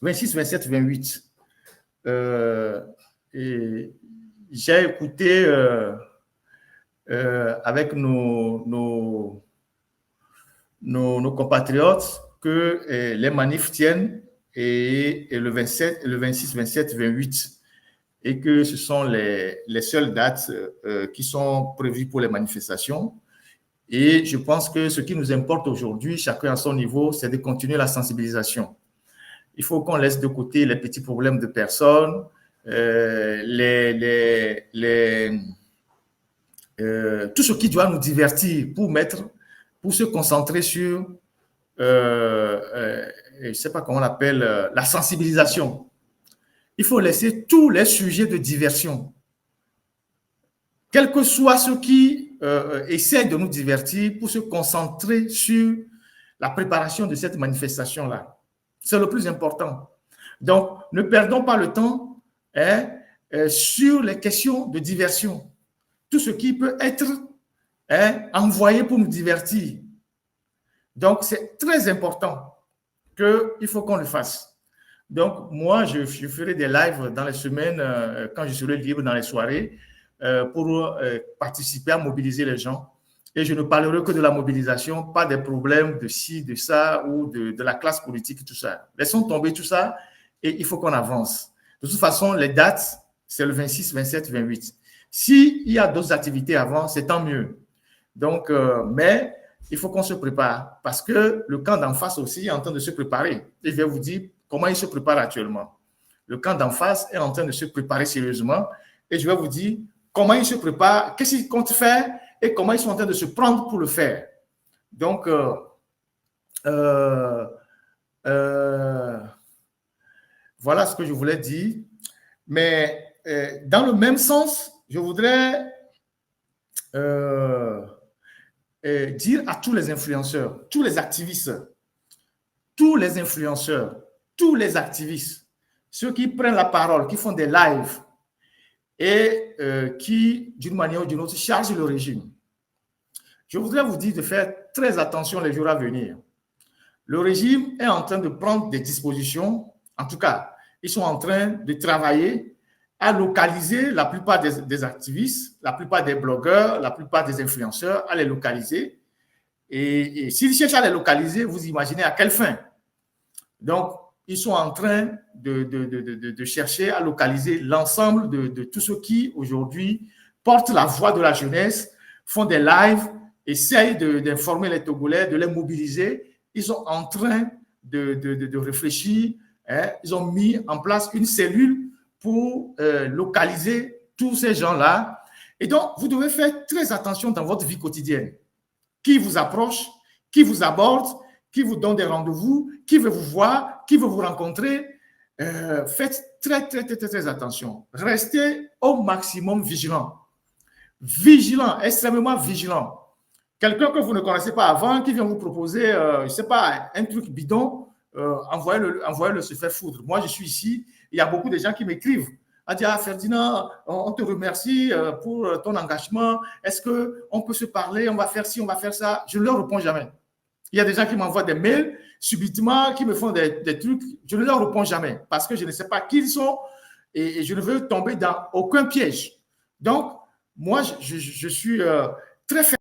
26, 27, 28. Et j'ai écouté avec nos compatriotes que les manifs tiennent et le 27, le 26, 27, 28 et que ce sont les seules dates qui sont prévues pour les manifestations. Et je pense que ce qui nous importe aujourd'hui, chacun à son niveau, c'est de continuer la sensibilisation. Il faut qu'on laisse de côté les petits problèmes de personnes, tout ce qui doit nous divertir pour se concentrer sur, je ne sais pas comment on l'appelle, la sensibilisation. Il faut laisser tous les sujets de diversion, quels que soient ceux qui essaient de nous divertir, pour se concentrer sur la préparation de cette manifestation-là. C'est le plus important. Donc, ne perdons pas le temps sur les questions de diversion. Tout ce qui peut être envoyé pour nous divertir. Donc, c'est très important qu'il faut qu'on le fasse. Donc, moi, je ferai des lives dans les semaines, quand je serai libre dans les soirées, pour participer à mobiliser les gens. Et je ne parlerai que de la mobilisation, pas des problèmes de ci, de ça, ou de la classe politique, tout ça. Laissons tomber tout ça et il faut qu'on avance. De toute façon, les dates, c'est le 26, 27, 28. S'il y a d'autres activités avant, c'est tant mieux. Donc, mais il faut qu'on se prépare parce que le camp d'en face aussi est en train de se préparer. Et je vais vous dire comment il se prépare actuellement. Le camp d'en face est en train de se préparer sérieusement et je vais vous dire comment ils se préparent, qu'est-ce qu'ils comptent faire et comment ils sont en train de se prendre pour le faire. Donc, voilà ce que je voulais dire. Mais dans le même sens, je voudrais dire à tous les influenceurs, tous les activistes, tous les influenceurs, tous les activistes, ceux qui prennent la parole, qui font des lives et qui, d'une manière ou d'une autre, chargent le régime. Je voudrais vous dire de faire très attention les jours à venir. Le régime est en train de prendre des dispositions, en tout cas, ils sont en train de travailler à localiser la plupart des activistes, la plupart des blogueurs, la plupart des influenceurs, à les localiser. Et s'ils cherchent à les localiser, vous imaginez à quelle fin. Donc, ils sont en train de chercher à localiser l'ensemble de tous ceux qui, aujourd'hui, portent la voix de la jeunesse, font des lives, essayent d'informer les Togolais, de les mobiliser. Ils sont en train de réfléchir. Ils ont mis en place une cellule pour localiser tous ces gens-là. Et donc, vous devez faire très attention dans votre vie quotidienne. Qui vous approche, qui vous aborde, qui vous donne des rendez-vous, qui veut vous voir, qui veut vous rencontrer. Faites très attention. Restez au maximum vigilant. Vigilant, extrêmement vigilant. Quelqu'un que vous ne connaissez pas avant, qui vient vous proposer, je ne sais pas, un truc bidon, envoyez-le se faire foudre. Moi, je suis ici, il y a beaucoup de gens qui m'écrivent. On dit, Ferdinand, on te remercie pour ton engagement. Est-ce qu'on peut se parler? On va faire ci, on va faire ça. Je ne leur réponds jamais. Il y a des gens qui m'envoient des mails subitement, qui me font des trucs. Je ne leur réponds jamais parce que je ne sais pas qui ils sont et je ne veux tomber dans aucun piège. Donc, moi, je suis très ferme.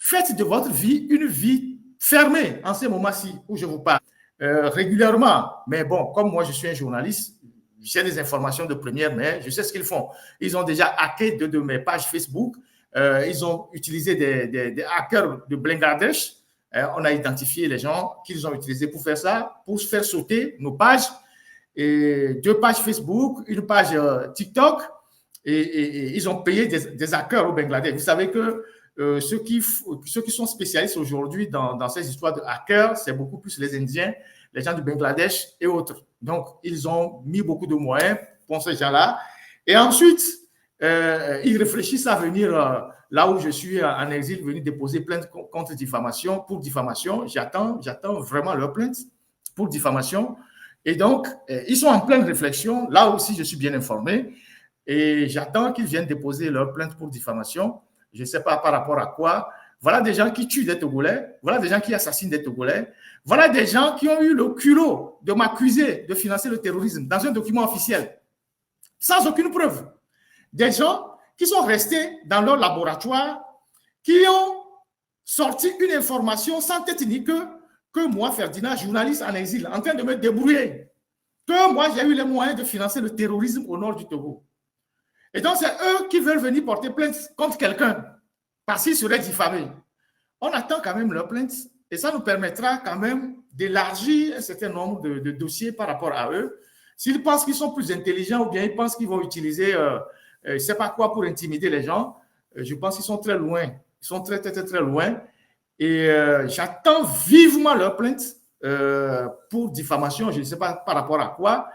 Faites de votre vie une vie fermée en ces moments-ci où je vous parle régulièrement. Mais bon, comme moi, je suis un journaliste, j'ai des informations de première main, je sais ce qu'ils font. Ils ont déjà hacké deux de mes pages Facebook. Ils ont utilisé des hackers de Bangladesh. On a identifié les gens qu'ils ont utilisés pour faire ça, pour faire sauter nos pages. Et deux pages Facebook, une page TikTok. Et ils ont payé des hackers au Bangladesh. Vous savez que ceux qui sont spécialistes aujourd'hui dans ces histoires de hackers, c'est beaucoup plus les Indiens, les gens du Bangladesh et autres. Donc, ils ont mis beaucoup de moyens pour ces gens-là. Et ensuite, ils réfléchissent à venir là où je suis en exil, venir déposer plainte contre diffamation, pour diffamation. J'attends vraiment leur plainte pour diffamation. Et donc, ils sont en pleine réflexion. Là aussi, je suis bien informé. Et j'attends qu'ils viennent déposer leur plainte pour diffamation. Je ne sais pas par rapport à quoi. Voilà des gens qui tuent des Togolais. Voilà des gens qui assassinent des Togolais. Voilà des gens qui ont eu le culot de m'accuser de financer le terrorisme dans un document officiel, sans aucune preuve. Des gens qui sont restés dans leur laboratoire, qui ont sorti une information sans tête ni queue, que moi, Ferdinand, journaliste en exil, en train de me débrouiller, que moi, j'ai eu les moyens de financer le terrorisme au nord du Togo. Et donc, c'est eux qui veulent venir porter plainte contre quelqu'un parce qu'il serait diffamé. On attend quand même leur plainte et ça nous permettra quand même d'élargir un certain nombre de dossiers par rapport à eux. S'ils pensent qu'ils sont plus intelligents ou bien ils pensent qu'ils vont utiliser je ne sais pas quoi pour intimider les gens, je pense qu'ils sont très loin. Ils sont très, très, très, très loin. Et j'attends vivement leur plainte pour diffamation, je ne sais pas par rapport à quoi.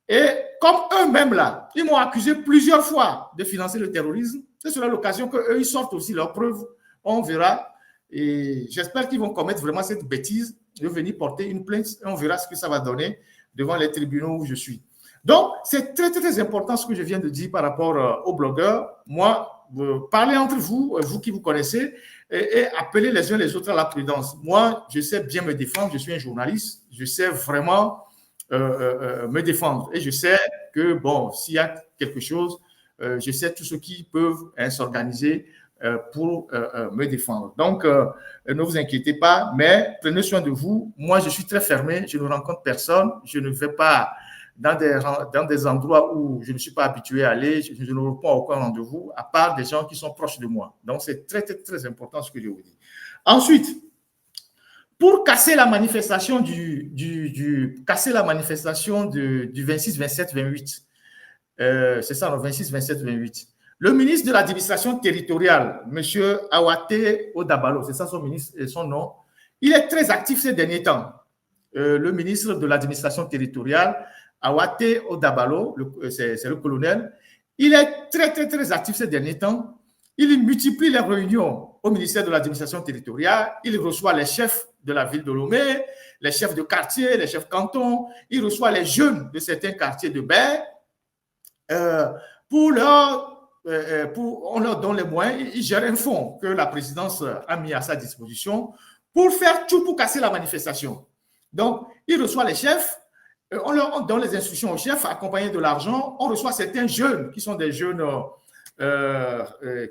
Et comme eux-mêmes, là, ils m'ont accusé plusieurs fois de financer le terrorisme, ce sera l'occasion qu'eux, ils sortent aussi leurs preuves. On verra. Et j'espère qu'ils vont commettre vraiment cette bêtise de venir porter une plainte. Et on verra ce que ça va donner devant les tribunaux où je suis. Donc, c'est très, très, très important ce que je viens de dire par rapport aux blogueurs. Moi, parlez entre vous, vous qui vous connaissez, et appelez les uns les autres à la prudence. Moi, je sais bien me défendre. Je suis un journaliste. Je sais vraiment me défendre. Et je sais que, bon, s'il y a quelque chose, je sais tous ceux qui peuvent s'organiser pour me défendre. Donc, ne vous inquiétez pas, mais prenez soin de vous. Moi, je suis très fermé. Je ne rencontre personne. Je ne vais pas dans des endroits où je ne suis pas habitué à aller. Je ne réponds à aucun rendez-vous, à part des gens qui sont proches de moi. Donc, c'est très, très, très important ce que je vous dis. Ensuite, pour casser la manifestation du 26, 27, 28, c'est ça, le 26, 27, 28. Le ministre de l'administration territoriale, M. Awate Odabalo, c'est ça son nom, il est très actif ces derniers temps. Le ministre de l'administration territoriale, Awate Odabalo, c'est le colonel, il est très, très, très actif ces derniers temps. Il multiplie les réunions au ministère de l'administration territoriale. Il reçoit les chefs de la ville de Lomé, les chefs de quartier, les chefs cantons. Il reçoit les jeunes de certains quartiers de Baie. On leur donne les moyens. Il gère un fonds que la présidence a mis à sa disposition pour faire tout pour casser la manifestation. Donc, il reçoit les chefs. On donne les instructions aux chefs, accompagnés de l'argent. On reçoit certains jeunes qui sont des jeunes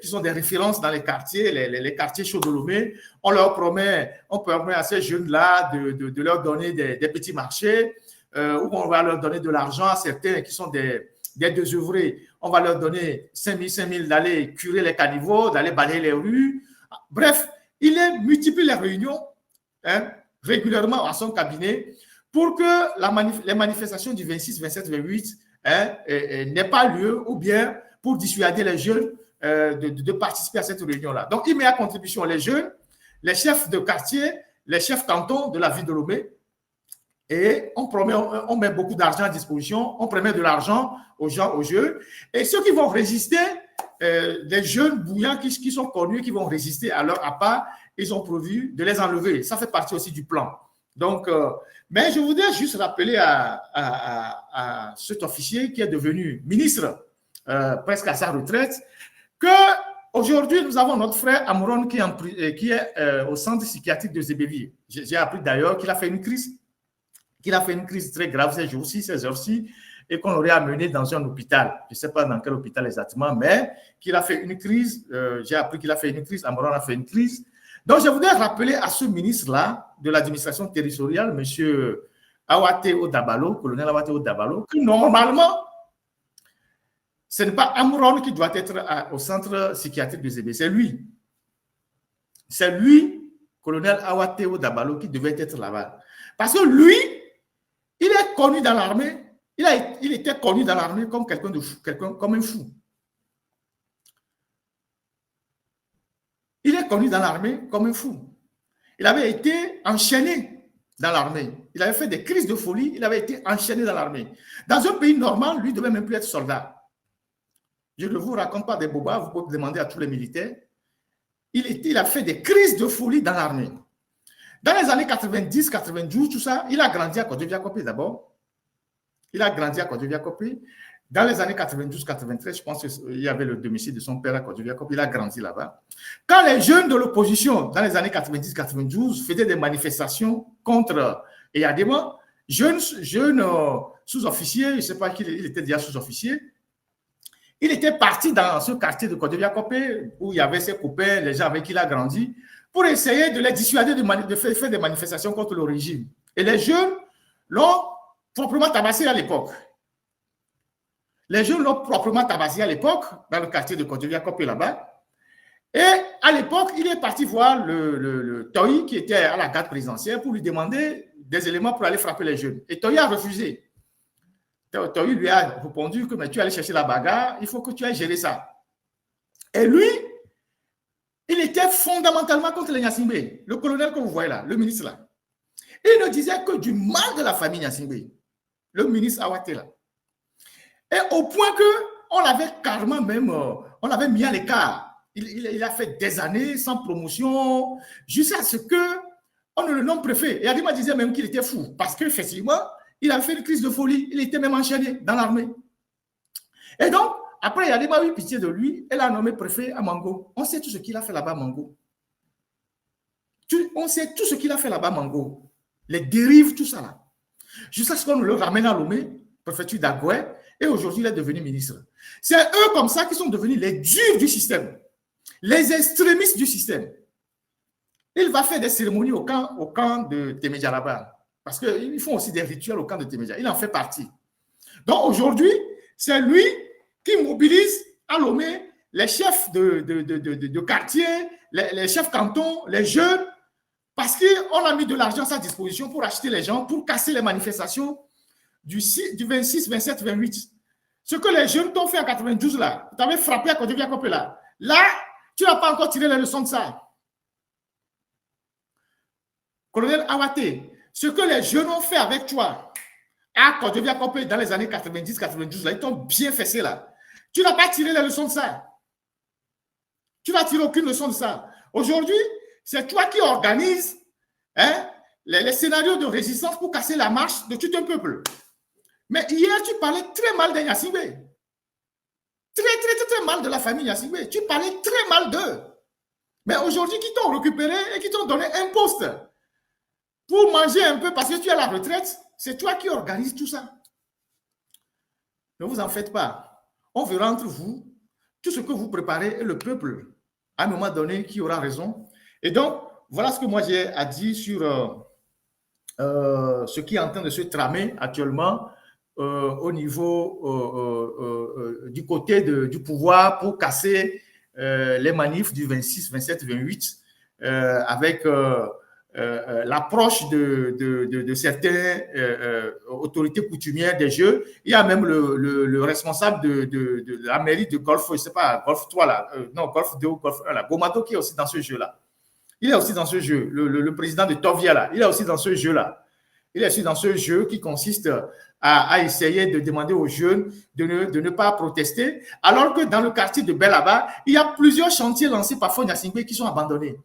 qui sont des références dans les quartiers, les quartiers chauds de Lomé. On permet à ces jeunes-là de leur donner des petits marchés, ou on va leur donner de l'argent à certains qui sont des désœuvrés. On va leur donner 5 000 d'aller curer les caniveaux, d'aller balayer les rues. Bref, il multiplie les réunions régulièrement à son cabinet pour que les manifestations du 26, 27, 28 n'aient pas lieu, ou bien pour dissuader les jeunes de participer à cette réunion-là. Donc, il met à contribution les jeunes, les chefs de quartier, les chefs cantons de la ville de Lomé, et on met beaucoup d'argent à disposition, on promet de l'argent aux gens, aux jeunes, et ceux qui vont résister, les jeunes bouillants qui sont connus, qui vont résister à leur appât, ils ont prévu de les enlever. Ça fait partie aussi du plan. Donc, mais je voudrais juste rappeler à cet officier qui est devenu ministre presque à sa retraite, qu'aujourd'hui, nous avons notre frère Amouron qui est au centre psychiatrique de Zébévi. J'ai appris d'ailleurs qu'il a fait une crise très grave ces jours-ci, ces heures-ci, et qu'on l'aurait amené dans un hôpital. Je ne sais pas dans quel hôpital exactement, mais qu'il a fait une crise. J'ai appris qu'il a fait une crise, Amouron a fait une crise. Donc, je voudrais rappeler à ce ministre-là de l'administration territoriale, M. Awate Odabalo, colonel Awate Odabalo, que normalement, ce n'est pas Amouron qui doit être au centre psychiatrique de Zébé, c'est lui. C'est lui, colonel Awate Odabalo, qui devait être là-bas. Parce que lui, il est connu dans l'armée, il était connu dans l'armée comme quelqu'un de fou, comme un fou. Il est connu dans l'armée comme un fou. Il avait été enchaîné dans l'armée. Il avait fait des crises de folie, il avait été enchaîné dans l'armée. Dans un pays normal, lui ne devait même plus être soldat. Je ne vous raconte pas des bobas, vous pouvez demander à tous les militaires. Il a fait des crises de folie dans l'armée. Dans les années 90, 92, tout ça, il a grandi à Kodjo-Biakopé d'abord. Il a grandi à Kodjo-Biakopé. Dans les années 92, 93, je pense qu'il y avait le domicile de son père à Kodjo-Biakopé. Il a grandi là-bas. Quand les jeunes de l'opposition, dans les années 90, 92, faisaient des manifestations contre Eyadema, jeunes sous-officiers, je ne sais pas qu'il était déjà sous-officier, il était parti dans ce quartier de Kodjo-Biakopé où il y avait ses copains, les gens avec qui il a grandi, pour essayer de les dissuader de faire des manifestations contre le régime. Et les jeunes l'ont proprement tabassé à l'époque. Les jeunes l'ont proprement tabassé à l'époque, dans le quartier de Kodjo-Biakopé là-bas. Et à l'époque, il est parti voir le Toyi qui était à la garde présidentielle pour lui demander des éléments pour aller frapper les jeunes. Et Toyi a refusé. Toyi lui a répondu que mais tu allais chercher la bagarre, il faut que tu ailles gérer ça. Et lui, il était fondamentalement contre les Gnassingbé, le colonel que vous voyez là, le ministre là. Il ne disait que du mal de la famille Gnassingbé, le ministre Awate là. Et au point qu'on l'avait carrément même, on l'avait mis à l'écart. Il a fait des années sans promotion, jusqu'à ce qu'on ne le nomme préfet. Et Adima disait même qu'il était fou, parce qu'effectivement, il a fait une crise de folie, il était même enchaîné dans l'armée. Et donc, après, Adima a eu pitié de lui, elle a nommé préfet à Mango. On sait tout ce qu'il a fait là-bas, Mango. On sait tout ce qu'il a fait là-bas, Mango. Les dérives, tout ça là. Jusqu'à ce qu'on le ramène à Lomé, préfecture d'Agoué, et aujourd'hui, il est devenu ministre. C'est eux comme ça qui sont devenus les durs du système, les extrémistes du système. Il va faire des cérémonies au camp de Temeja là-bas, parce qu'ils font aussi des rituels au camp de Temeja. Il en fait partie. Donc aujourd'hui, c'est lui qui mobilise à Lomé les chefs de quartier, les chefs cantons, les jeunes, parce qu'on a mis de l'argent à sa disposition pour acheter les gens, pour casser les manifestations du 26, 27, 28. Ce que les jeunes t'ont fait en 92 là, tu avais frappé à Kodjo-Biakopé là. Là, tu n'as pas encore tiré les leçons de ça. Colonel Awate, ce que les jeunes ont fait avec toi à Kodjo-Biakopé dans les années 90, 92 là, ils t'ont bien fessé là. Tu n'as pas tiré les leçons de ça. Tu n'as tiré aucune leçon de ça. Aujourd'hui, c'est toi qui organises les scénarios de résistance pour casser la marche de tout un peuple. Mais hier, tu parlais très mal des Gnassingbé. Très mal de la famille Gnassingbé. Tu parlais très mal d'eux. Mais aujourd'hui, qui t'ont récupéré et qui t'ont donné un poste pour manger un peu parce que tu es à la retraite, c'est toi qui organises tout ça. Ne vous en faites pas. On verra entre vous tout ce que vous préparez et le peuple, à un moment donné, qui aura raison. Et donc, voilà ce que moi j'ai à dire sur ce qui est en train de se tramer actuellement au niveau du côté du pouvoir pour casser les manifs du 26, 27, 28 avec l'approche de certaines autorités coutumières des Jeux. Il y a même le responsable de la mairie de Golfe, je ne sais pas, Golfe 3 là, non, Golfe 2 ou Golfe 1 là, Gomato qui est aussi dans ce jeu-là. Il est aussi dans ce jeu, le président de Tovia là, il est aussi dans ce jeu-là. Il est aussi dans ce jeu qui consiste à essayer de demander aux jeunes de ne pas protester, alors que dans le quartier de Belaba, il y a plusieurs chantiers lancés par Fonya Gnassingbé qui sont abandonnés.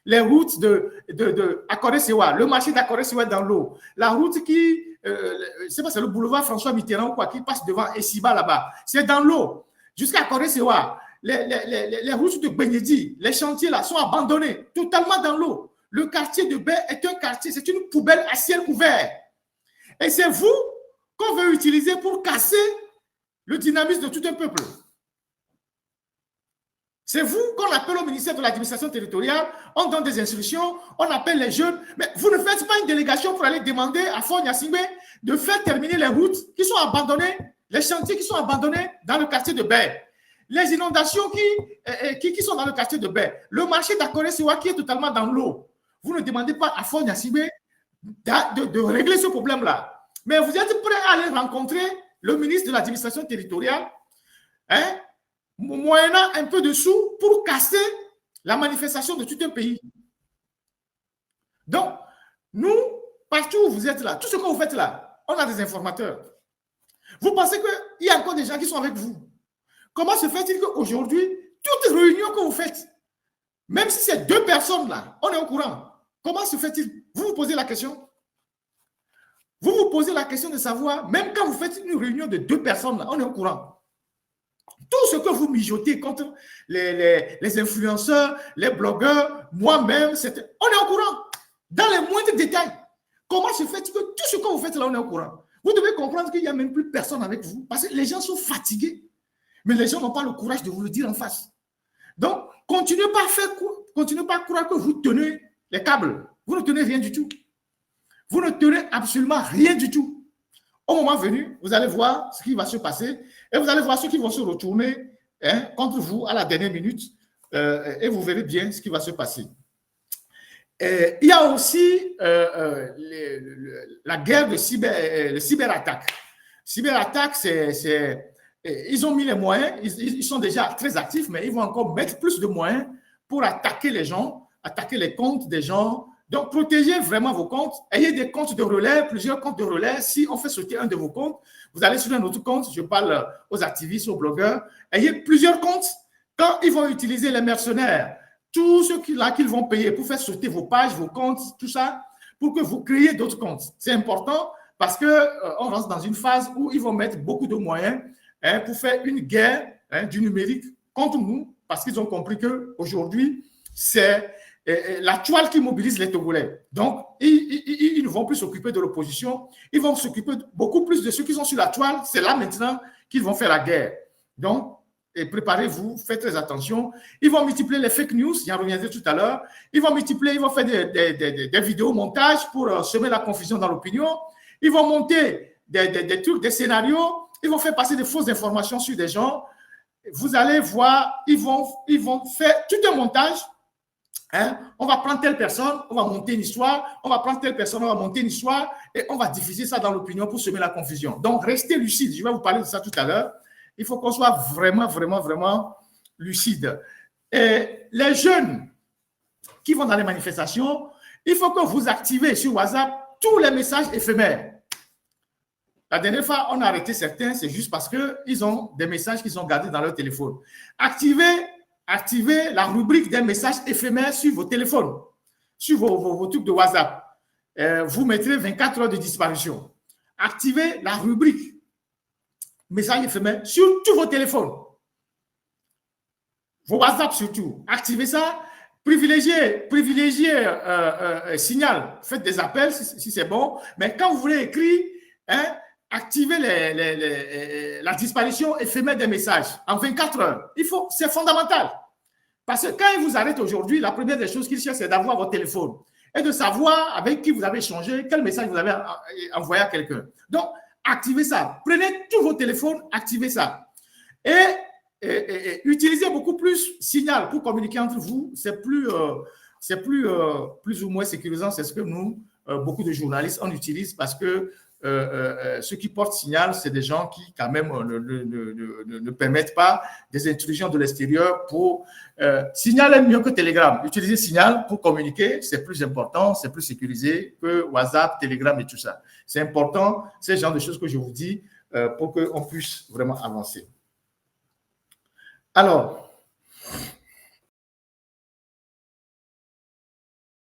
Les routes de Akore-Sewa, le marché d'Akore-Sewa dans l'eau, la route qui, c'est le boulevard François Mitterrand ou quoi, qui passe devant Essiba là-bas, c'est dans l'eau. Jusqu'à Akore-Sewa, les routes de Benyedi, les chantiers là sont abandonnés, totalement dans l'eau. Le quartier de Baie est un quartier, c'est une poubelle à ciel ouvert. Et c'est vous qu'on veut utiliser pour casser le dynamisme de tout un peuple. C'est vous qu'on appelle au ministère de l'administration territoriale, on donne des instructions, on appelle les jeunes, mais vous ne faites pas une délégation pour aller demander à Fonya Gnassingbé de faire terminer les routes qui sont abandonnées, les chantiers qui sont abandonnés dans le quartier de Baie, les inondations qui sont dans le quartier de Baie, le marché d'Akore-Sewa qui est totalement dans l'eau. Vous ne demandez pas à Fonya Gnassingbé de régler ce problème-là. Mais vous êtes prêt à aller rencontrer le ministre de l'administration territoriale, moyennant un peu de sous pour casser la manifestation de tout un pays. Donc, nous, partout où vous êtes là, tout ce que vous faites là, on a des informateurs. Vous pensez qu'il y a encore des gens qui sont avec vous. Comment se fait-il qu'aujourd'hui, toute réunion que vous faites, même si c'est 2 personnes là, on est au courant. Comment se fait-il? Vous vous posez la question. Vous vous posez la question de savoir, même quand vous faites une réunion de 2 personnes là, on est au courant. Tout ce que vous mijotez contre les influenceurs, les blogueurs, moi-même, on est au courant. Dans les moindres détails. Comment se fait-il que tout ce que vous faites là, on est au courant? Vous devez comprendre qu'il n'y a même plus personne avec vous parce que les gens sont fatigués. Mais les gens n'ont pas le courage de vous le dire en face. Donc, continuez pas à croire que vous tenez les câbles. Vous ne tenez rien du tout. Vous ne tenez absolument rien du tout. Au moment venu, vous allez voir ce qui va se passer et vous allez voir ceux qui vont se retourner contre vous à la dernière minute et vous verrez bien ce qui va se passer. Il y a aussi la guerre de cyberattaque. Cyberattaque, ils ont mis les moyens, ils sont déjà très actifs, mais ils vont encore mettre plus de moyens pour attaquer les gens, attaquer les comptes des gens. Donc, protégez vraiment vos comptes. Ayez des comptes de relais, plusieurs comptes de relais. Si on fait sauter un de vos comptes, vous allez sur un autre compte. Je parle aux activistes, aux blogueurs. Ayez plusieurs comptes. Quand ils vont utiliser les mercenaires, tout ce qu'ils vont payer pour faire sauter vos pages, vos comptes, tout ça, pour que vous créiez d'autres comptes. C'est important parce qu'on rentre dans une phase où ils vont mettre beaucoup de moyens pour faire une guerre du numérique contre nous parce qu'ils ont compris qu'aujourd'hui, c'est la toile qui mobilise les Togolais. Donc, ils ne vont plus s'occuper de l'opposition, ils vont s'occuper beaucoup plus de ceux qui sont sur la toile. C'est là maintenant qu'ils vont faire la guerre. Donc, préparez-vous, faites très attention. Ils vont multiplier les fake news, j'en reviendrai tout à l'heure. Ils vont faire des vidéos montages pour semer la confusion dans l'opinion. Ils vont monter des trucs, des scénarios. Ils vont faire passer des fausses informations sur des gens. Vous allez voir, ils vont faire tout un montage. On va prendre telle personne, on va monter une histoire, on va prendre telle personne, on va monter une histoire et on va diffuser ça dans l'opinion pour semer la confusion. Donc, restez lucide. Je vais vous parler de ça tout à l'heure. Il faut qu'on soit vraiment, vraiment, vraiment lucide. Et les jeunes qui vont dans les manifestations, il faut que vous activez sur WhatsApp tous les messages éphémères. La dernière fois, on a arrêté certains, c'est juste parce qu'ils ont des messages qu'ils ont gardés dans leur téléphone. Activez la rubrique des messages éphémères sur vos téléphones, sur vos trucs de WhatsApp. Vous mettrez 24 heures de disparition. Activez la rubrique messages éphémères sur tous vos téléphones. Vos WhatsApp surtout. Activez ça. Privilégiez Signal. Faites des appels si c'est bon. Mais quand vous voulez écrire, activez la disparition éphémère des messages en 24 heures. C'est fondamental. Parce que quand ils vous arrêtent aujourd'hui, la première des choses qu'ils cherchent, c'est d'avoir votre téléphone et de savoir avec qui vous avez échangé, quel message vous avez envoyé à quelqu'un. Donc, activez ça. Prenez tous vos téléphones, activez ça. Et utilisez beaucoup plus Signal pour communiquer entre vous. C'est plus ou moins sécurisant. C'est ce que nous, beaucoup de journalistes, on utilise parce que ceux qui portent Signal, c'est des gens qui, quand même, ne permettent pas des intrusions de l'extérieur. Signal est mieux que Telegram. Utilisez Signal pour communiquer, c'est plus important, c'est plus sécurisé que WhatsApp, Telegram et tout ça. C'est important, c'est le genre de choses que je vous dis pour qu'on puisse vraiment avancer. Alors,